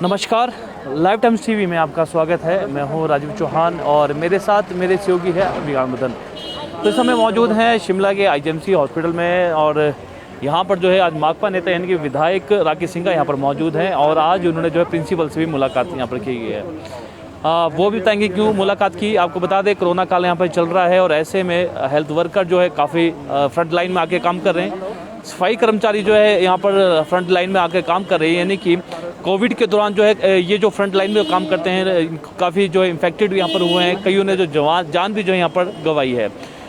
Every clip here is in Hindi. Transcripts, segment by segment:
नमस्कार, लाइव टाइम्स टीवी में आपका स्वागत है। मैं हूं राजीव चौहान और मेरे साथ मेरे सहयोगी है अभिगान मदन। तो इस समय मौजूद हैं शिमला के आईजीएमसी हॉस्पिटल में और यहां पर जो है आज माकपा नेता यानी कि विधायक राकेश सिंह यहां पर मौजूद हैं और आज उन्होंने जो है प्रिंसिपल से भी मुलाकात यहां पर की गई है। वो भी बताएंगे क्यों मुलाकात की। आपको बता दें कोरोना काल यहाँ पर चल रहा है और ऐसे में हेल्थ वर्कर जो है काफ़ी फ्रंट लाइन में आके काम कर रहे हैं। सफाई कर्मचारी जो है यहाँ पर फ्रंट लाइन में आके काम कर रहे हैं, यानी कि कोविड के दौरान जो है ये जो फ्रंट लाइन में काम करते हैं काफ़ी जो है इन्फेक्टेड यहाँ पर हुए हैं, कईयों ने जो जान भी जो है यहाँ पर गंवाई है।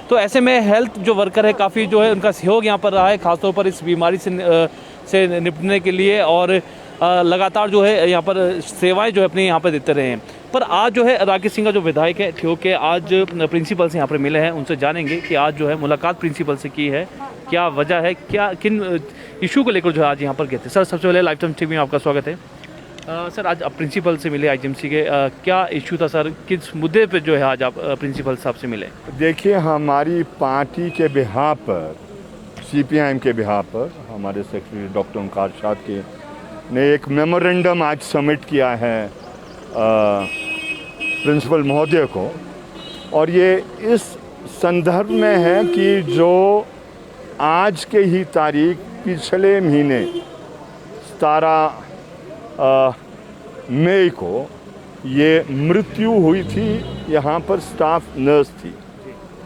तो ऐसे में हेल्थ जो वर्कर है काफ़ी जो है उनका सहयोग यहाँ पर रहा है, खासतौर पर इस बीमारी से निपटने के लिए और लगातार जो है यहाँ पर सेवाएं जो है अपनी यहाँ पर देते रहे हैं। पर आज जो है राकेश सिंह जो विधायक है ठियोग के आज प्रिंसिपल से यहाँ पर मिले हैं, उनसे जानेंगे कि आज जो है मुलाकात प्रिंसिपल से की है, क्या वजह है, क्या किन इशू को लेकर जो है आज यहाँ पर गए थे। सर सबसे पहले लाइव टाइम टीवी में आपका स्वागत है। सर आज आप प्रिंसिपल से मिले आईजीएमसी के, क्या इशू था सर, किस मुद्दे पे जो है आज आप प्रिंसिपल साहब से मिले? देखिए, हमारी पार्टी के बिहाफ पर, सीपीआईएम के बिहाफ पर हमारे सेक्रेटरी डॉक्टर ओंकार शाह के ने एक मेमोरेंडम आज सबमिट किया है प्रिंसिपल महोदय को, और ये इस संदर्भ में है कि जो आज के ही तारीख पिछले महीने 17 मई को ये मृत्यु हुई थी। यहाँ पर स्टाफ नर्स थी,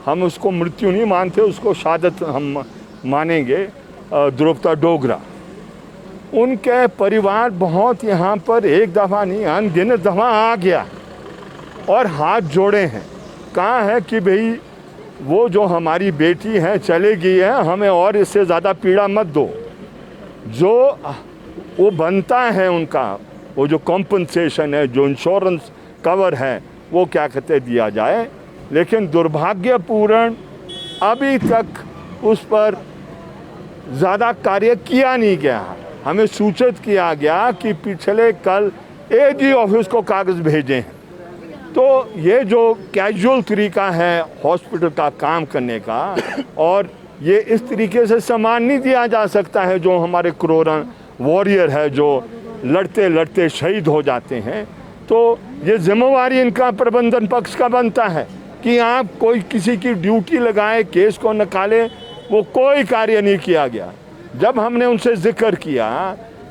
हम उसको मृत्यु नहीं मानते, उसको शहादत हम मानेंगे। द्रुपदा डोगरा, उनके परिवार बहुत यहाँ पर एक दफ़ा नहीं अनगिनत दफ़ा आ गया और हाथ जोड़े हैं, कहा है कि भाई वो जो हमारी बेटी है चले गई है, हमें और इससे ज़्यादा पीड़ा मत दो। जो वो बनता है उनका, वो जो कॉम्पनसेशन है, जो इंश्योरेंस कवर है, वो क्या कहते दिया जाए। लेकिन दुर्भाग्यपूर्ण अभी तक उस पर ज़्यादा कार्य किया नहीं गया। हमें सूचित किया गया कि पिछले कल एजी ऑफिस को कागज़ भेजे हैं। तो ये जो कैजुअल तरीका है हॉस्पिटल का काम करने का, और ये इस तरीके से सम्मान नहीं दिया जा सकता है जो हमारे कोरोना वॉरियर है, जो लड़ते लड़ते शहीद हो जाते हैं। तो ये जिम्मेवारी इनका प्रबंधन पक्ष का बनता है कि आप कोई किसी की ड्यूटी लगाए, केस को निकाले, वो कोई कार्य नहीं किया गया। जब हमने उनसे जिक्र किया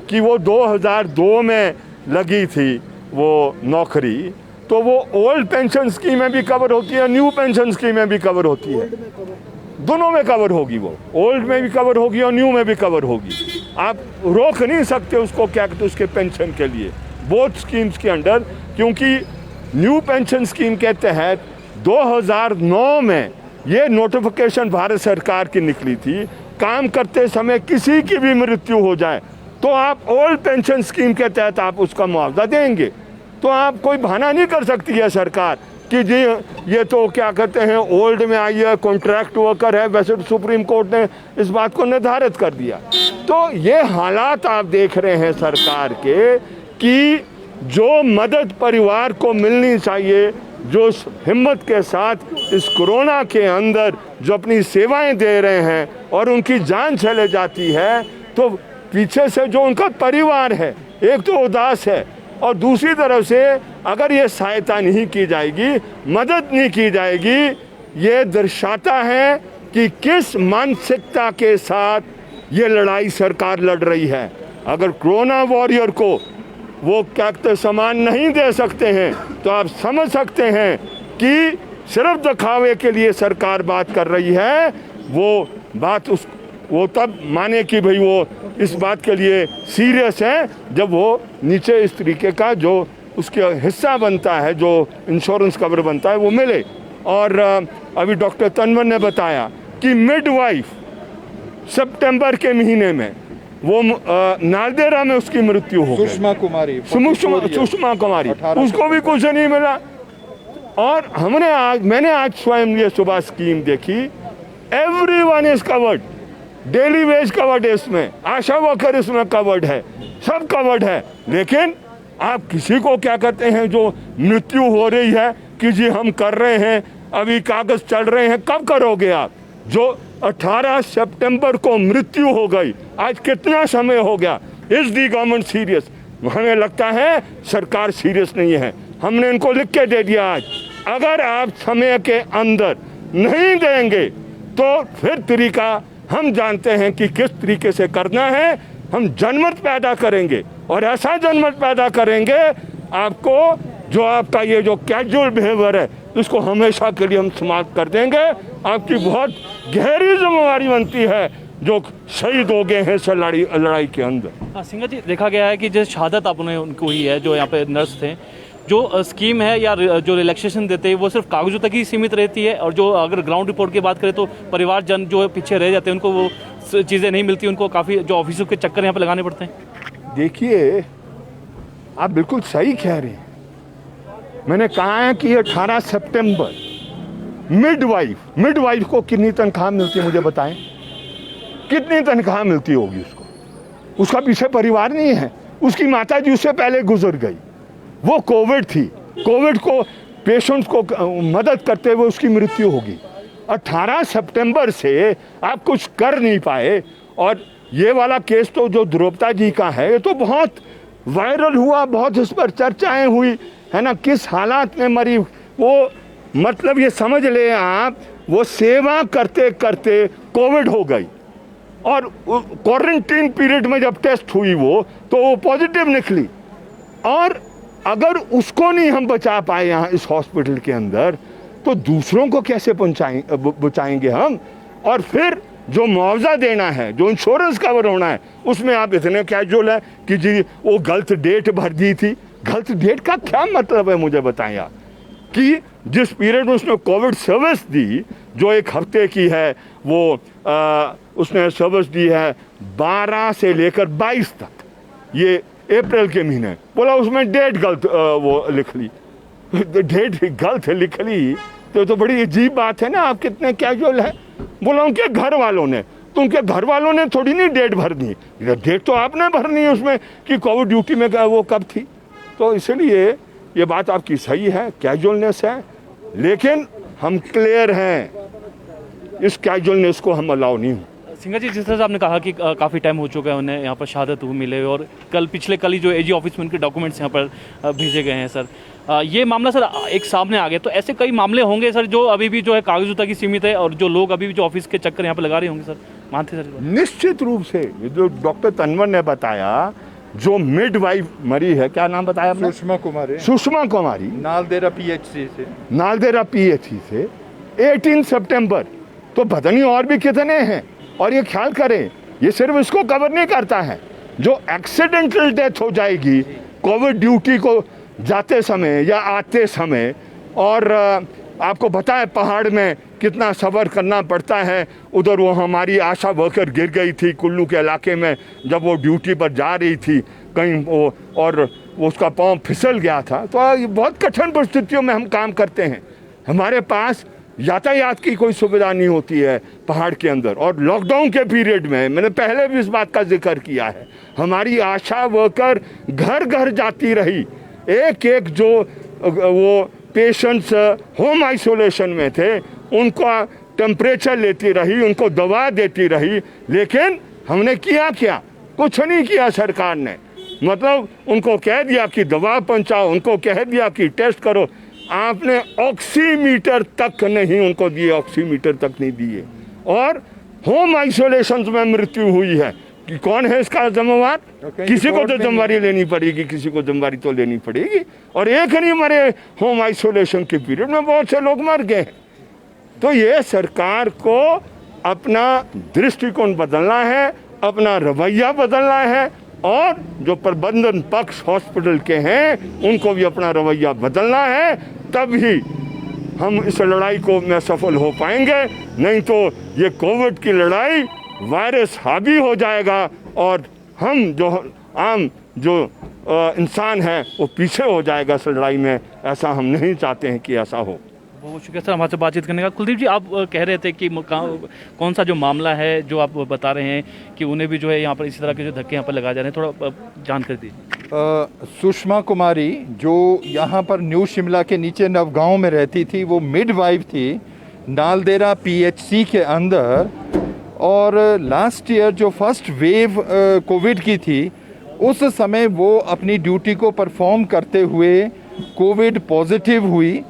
कि वो 2002 में लगी थी वो नौकरी, तो वो ओल्ड पेंशन स्कीम में भी कवर होती है, न्यू पेंशन स्कीम में भी कवर होती है, दोनों में कवर होगी। वो ओल्ड में भी कवर होगी और न्यू में भी कवर होगी। आप रोक नहीं सकते उसको, क्या कहते उसके पेंशन के लिए, बोथ स्कीम्स के अंडर। क्योंकि न्यू पेंशन स्कीम के तहत 2009 में ये नोटिफिकेशन भारत सरकार की निकली थी, काम करते समय किसी की भी मृत्यु हो जाए तो आप ओल्ड पेंशन स्कीम के तहत आप उसका मुआवजा देंगे। तो आप कोई बहाना नहीं कर सकती है सरकार कि जी ये तो क्या कहते हैं ओल्ड में आई है, कॉन्ट्रैक्ट वर्कर है। वैसे तो सुप्रीम कोर्ट ने इस बात को निर्धारित कर दिया। तो ये हालात आप देख रहे हैं सरकार के कि जो मदद परिवार को मिलनी चाहिए, जो हिम्मत के साथ इस कोरोना के अंदर जो अपनी सेवाएं दे रहे हैं और उनकी जान चले जाती है, तो पीछे से जो उनका परिवार है एक तो उदास है, और दूसरी तरफ से अगर ये सहायता नहीं की जाएगी, मदद नहीं की जाएगी, ये दर्शाता है कि किस मानसिकता के साथ ये लड़ाई सरकार लड़ रही है। अगर कोरोना वॉरियर को वो क्या कहते सम्मान नहीं दे सकते हैं, तो आप समझ सकते हैं कि सिर्फ दिखावे के लिए सरकार बात कर रही है। वो बात वो तब माने कि भाई वो इस बात के लिए सीरियस है जब वो नीचे इस तरीके का जो उसके हिस्सा बनता है, जो इंश्योरेंस कवर बनता है, वो मिले। और अभी डॉक्टर तनवर ने बताया कि मिडवाइफ सितंबर के महीने में वो नालदेहरा में उसकी मृत्यु हो गई, सुषमा कुमारी, उसको भी कुछ नहीं मिला। और मैंने आज स्वयं ये सुबह स्कीम देखी, everyone is covered, daily veg covered है इसमें, आशा वर्कर इसमें कवर्ड है, सब कवर्ड है। लेकिन आप किसी को क्या कहते हैं जो मृत्यु हो रही है कि जी हम कर रहे हैं, अभी कागज चल रहे हैं, कब करोगे आप? जो 18 सितंबर को मृत्यु हो गई, आज कितना समय हो गया? Is the government serious? हमें लगता है सरकार सीरियस नहीं है। हमने इनको लिख के दे दिया आज, अगर आप समय के अंदर नहीं देंगे तो फिर तरीका हम जानते हैं कि किस तरीके से करना है। हम जनमत पैदा करेंगे और ऐसा जनमत पैदा करेंगे आपको, जो आपका ये जो कैजुअल बिहेवियर है इसको हमेशा के लिए हम समाप्त कर देंगे। आपकी बहुत गहरी जिम्मेवारी बनती है जो शहीद हो गए हैं इस लड़ाई के अंदर। हाँ सिंघा जी, देखा गया है कि जैसे शहादत आपने उनको हुई है, जो यहाँ पे नर्स थे, जो स्कीम है या जो रिलैक्सेशन देते हैं वो सिर्फ कागजों तक ही सीमित रहती है, और जो अगर ग्राउंड रिपोर्ट की बात करें तो परिवारजन जो पीछे रह जाते हैं उनको वो चीज़ें नहीं मिलती, उनको काफ़ी जो ऑफिसों के चक्कर यहाँ पे लगाने पड़ते हैं। देखिए, आप बिल्कुल सही कह रहे हैं। मैंने कहा है कि 18 सितंबर मिडवाइफ को कितनी तनख्वाह मिलती है मुझे बताएं, कितनी तनख्वाह मिलती होगी उसको? उसका पीछे परिवार नहीं है, उसकी माता जी उससे पहले गुजर गई, वो कोविड थी, कोविड को पेशेंट्स को मदद करते हुए उसकी मृत्यु होगी। 18 सितंबर से आप कुछ कर नहीं पाए। और ये वाला केस तो जो द्रौपदा जी का है ये तो बहुत वायरल हुआ, बहुत इस पर चर्चाएं हुई है ना, किस हालात में मरी वो, मतलब ये समझ ले आप, वो सेवा करते करते कोविड हो गई और क्वारंटीन पीरियड में जब टेस्ट हुई वो तो वो पॉजिटिव निकली। और अगर उसको नहीं हम बचा पाए यहाँ इस हॉस्पिटल के अंदर तो दूसरों को कैसे बचाएंगे हम? और फिर जो मुआवजा देना है, जो इंश्योरेंस कवर होना है, उसमें आप इतने कैजुअल है कि जी वो गलत डेट भर दी थी। गलत डेट का क्या मतलब है मुझे बताएं आप? कि जिस पीरियड में उसने कोविड सर्विस दी जो 1 हफ्ते की है, वो उसने सर्विस दी है 12 से लेकर 22 तक, ये अप्रैल के महीने, बोला उसमें डेट गलत वो लिख ली, डेट गलत लिख ली तो बड़ी अजीब बात है ना। आप कितने कैजुअल है? बोला उनके घर वालों ने, तो उनके घर वालों ने थोड़ी नहीं डेट भरनी, डेट तो आपने भरनी है उसमें कि कोविड ड्यूटी में वो कब थी। तो इसलिए ये बात आपकी सही है, कैजुअलनेस है, लेकिन हम क्लियर हैं, इस कैजुअलनेस को हम अलाउ नहीं हो। सिंघा जी, जिस तरह से आपने कहा कि काफ़ी टाइम हो चुका है उन्हें यहाँ पर शहादत हुई मिले, और पिछले कल ही जो एजी ऑफिस में उनके डॉक्यूमेंट्स यहाँ पर भेजे गए हैं सर, ये मामला सर एक सामने आ गया, तो ऐसे कई मामले होंगे सर जो अभी भी जो है कागजों तक ही सीमित है, और जो लोग अभी भी जो ऑफिस के चक्कर यहाँ पर लगा रहे होंगे सर, मानते सर? निश्चित रूप से जो डॉक्टर तनवर ने बताया, जो मिडवाइफ मरी है, क्या नाम बताया आपने? सुषमा कुमारी, नालदेहरा पीएचसी से 18 सितंबर, तो पता नहीं और भी कितने हैं। और ये ख्याल करें, ये सिर्फ इसको कवर नहीं करता है, जो एक्सीडेंटल डेथ हो जाएगी कोविड ड्यूटी को जाते समय या आते समय, और आपको पता है पहाड़ में कितना सफ़र करना पड़ता है। उधर वो हमारी आशा वर्कर गिर गई थी कुल्लू के इलाके में, जब वो ड्यूटी पर जा रही थी कहीं वो, और वो उसका पाँव फिसल गया था। तो ये बहुत कठिन परिस्थितियों में हम काम करते हैं, हमारे पास यातायात की कोई सुविधा नहीं होती है पहाड़ के अंदर। और लॉकडाउन के पीरियड में मैंने पहले भी इस बात का जिक्र किया है, हमारी आशा वर्कर घर घर जाती रही, एक एक जो वो पेशेंट्स होम आइसोलेशन में थे उनका टेम्परेचर लेती रही, उनको दवा देती रही, लेकिन हमने किया क्या? कुछ नहीं किया सरकार ने। मतलब उनको कह दिया कि दवा पहुंचाओ, उनको कह दिया कि टेस्ट करो, आपने ऑक्सीमीटर तक नहीं उनको दिए, ऑक्सीमीटर तक नहीं दिए। और होम आइसोलेशन में मृत्यु हुई है कि कौन है इसका जिम्मेवार? किसी को तो जिम्मेवारी लेनी पड़ेगी, किसी को जिम्मेवारी तो लेनी पड़ेगी। और एक नहीं मरे होम आइसोलेशन के पीरियड में, बहुत से लोग मर गए। तो ये सरकार को अपना दृष्टिकोण बदलना है, अपना रवैया बदलना है, और जो प्रबंधन पक्ष हॉस्पिटल के हैं उनको भी अपना रवैया बदलना है, तभी हम इस लड़ाई को में सफल हो पाएंगे। नहीं तो ये कोविड की लड़ाई वायरस हावी हो जाएगा और हम जो आम जो इंसान है वो पीछे हो जाएगा इस लड़ाई में। ऐसा हम नहीं चाहते हैं कि ऐसा हो। बहुत शुक्रिया सर हमारे से बातचीत करने का। कुलदीप जी, आप कह रहे थे कि कौन सा जो मामला है जो आप बता रहे हैं कि उन्हें भी जो है यहाँ पर इसी तरह के जो धक्के यहाँ पर लगा जा रहे हैं, थोड़ा जानकारी दीजिए। सुषमा कुमारी जो यहाँ पर न्यू शिमला के नीचे नवगांव में रहती थी, वो मिडवाइफ थी नालदेहरा पीएचसी के अंदर। और लास्ट ईयर जो फर्स्ट वेव कोविड की थी उस समय वो अपनी ड्यूटी को परफॉर्म करते हुए कोविड पॉजिटिव हुई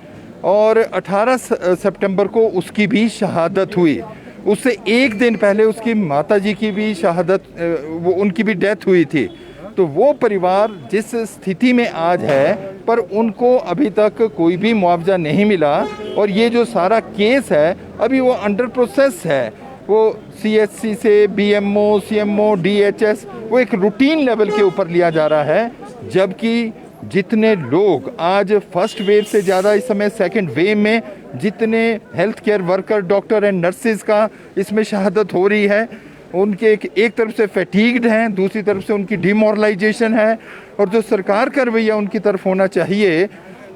और 18 सितंबर को उसकी भी शहादत हुई। उससे एक दिन पहले उसकी माताजी की भी शहादत, वो उनकी भी डेथ हुई थी। तो वो परिवार जिस स्थिति में आज है, पर उनको अभी तक कोई भी मुआवजा नहीं मिला और ये जो सारा केस है अभी वो अंडर प्रोसेस है। वो CHC से BMO, CMO, DHS वो एक रूटीन लेवल के ऊपर लिया जा रहा है, जबकि जितने लोग आज फर्स्ट वेव से ज़्यादा इस समय सेकंड वेव में जितने health care worker, doctor and nurses का इसमें शहादत हो रही है, उनके एक तरफ से फैटीग्ड हैं, दूसरी तरफ से उनकी डिमोरलाइजेशन है और जो सरकार का रवैया उनकी तरफ होना चाहिए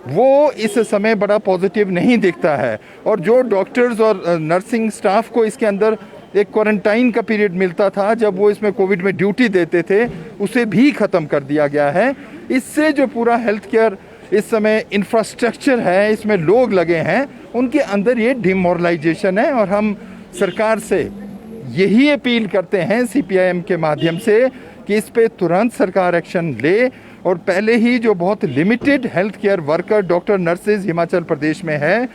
वो इस समय बड़ा पॉजिटिव नहीं दिखता है। और जो डॉक्टर्स और नर्सिंग स्टाफ को इसके अंदर एक क्वारंटाइन का पीरियड मिलता था जब वो इसमें कोविड में ड्यूटी देते थे, उसे भी ख़त्म कर दिया गया है। इससे जो पूरा हेल्थ केयर इस समय इंफ्रास्ट्रक्चर है, इसमें लोग लगे हैं, उनके अंदर ये डिमोरलाइजेशन है। और हम सरकार से यही अपील करते हैं CPIM के माध्यम से कि इस पे तुरंत सरकार एक्शन ले और पहले ही जो बहुत limited health care worker, doctor, nurses Himachal Pradesh में है,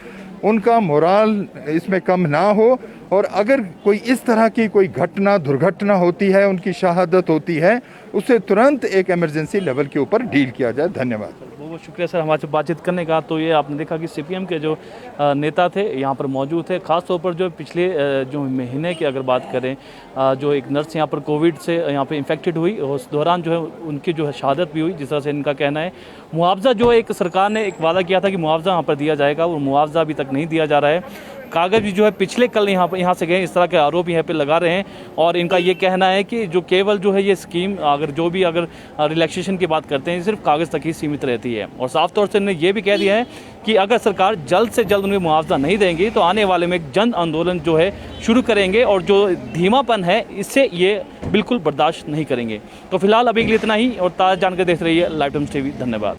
उनका मोराल इसमें कम ना हो। और अगर कोई इस तरह की कोई घटना, दुर्घटना होती है, उनकी शहादत होती है, उसे तुरंत एक इमरजेंसी लेवल के ऊपर डील किया जाए। धन्यवाद। बहुत शुक्रिया सर हमारे से बातचीत करने का। तो ये आपने देखा कि CPM के जो नेता थे यहाँ पर मौजूद थे। ख़ास तौर पर जो पिछले जो महीने की अगर बात करें, जो एक नर्स यहाँ पर कोविड से यहाँ पे इन्फेक्टेड हुई, उस दौरान जो है उनकी जो है शहादत भी हुई, जिस तरह से इनका कहना है। मुआवजा जो एक सरकार ने एक वादा किया था कि मुआवजा यहाँ पर दिया जाएगा, वो मुआवजा अभी तक नहीं दिया जा रहा है। कागज भी जो है पिछले कल यहाँ से गए, इस तरह के आरोप यहाँ पे लगा रहे हैं। और इनका ये कहना है कि जो केवल जो है ये स्कीम अगर जो भी अगर रिलैक्सेशन की बात करते हैं, सिर्फ कागज़ तक ही सीमित रहती है। और साफ तौर से इन्होंने ये भी कह दिया है कि अगर सरकार जल्द से जल्द उन्हें मुआवजा नहीं देंगी तो आने वाले में एक जन आंदोलन जो है शुरू करेंगे और जो धीमापन है इससे ये बिल्कुल बर्दाश्त नहीं करेंगे। तो फिलहाल अभी के लिए इतना ही और ताज़ा जानकारी देखते रहिए लाइव टाइम्स TV। धन्यवाद।